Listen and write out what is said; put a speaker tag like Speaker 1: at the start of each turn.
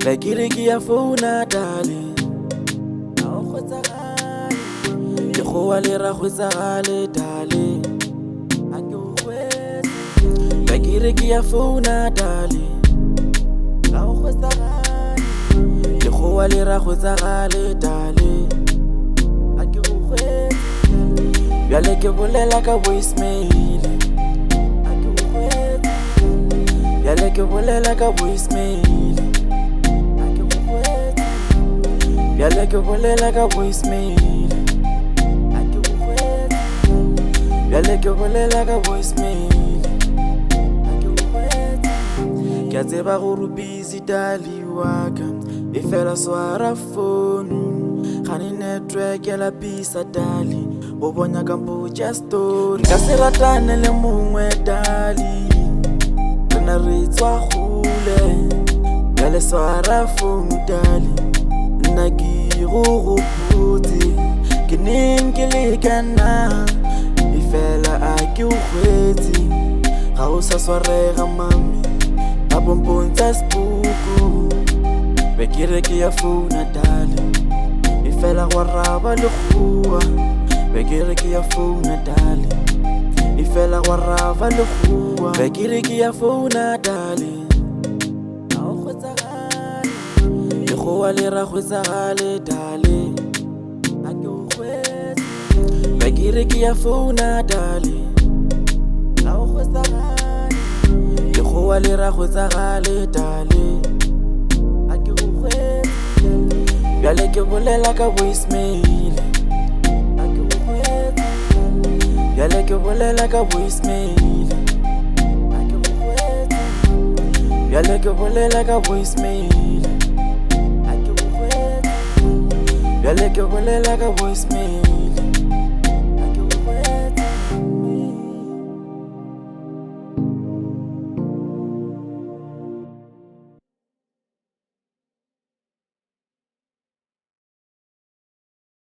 Speaker 1: Like ya phone darling. Ke goa le ra khwetsagale darling. A ke o khwetse. Like ya phone darling. Ga o khwetsagale. Ke goa le ra khwetsagale darling. A ke o khwetse. Bjale ke bolela ka voicemail. A ke o khwetse. Bjale ke bolela ka voicemail. Bjale ke bolela ka voicemail. A ke o khwetse. Bjale ke bolela ka voicemail. A ke o khwetse. Ke a tseba gore busy dali wa ka, e fela swara phone. Gane network ya lapisa dali, o bonya ka mpotša story. Ka se ratane le mongwe dali, rena re tswa gole. Bjale swara phone dali, nna ke go gopotse. Ke neng ke lekana, e fela a ke o khwetse. Ga o sa swarega mami, a pompontsa spuku. Be ke re ke ya phone darling, e fela go raba lekgowa. Be ke re ke ya phone darling, e fela go raba lekgowa. Be ke re ke ya phone darling. A o khwetsagale, ke goa le ra khwetsagale darling. A ke o khwetse. Be ke re ke ya phone darling. A o khwetsagale, ke goa le ra khwetsagale darling. A ke o khwetse. Bjale ke bolela ka voicemail. A ke o khwetse. Bjale ke bolela ka voicemail. A ke o khwetse. Bjale ke bolela ka voicemail. A ke o khwetse. Bjale ke bolela ka voicemail.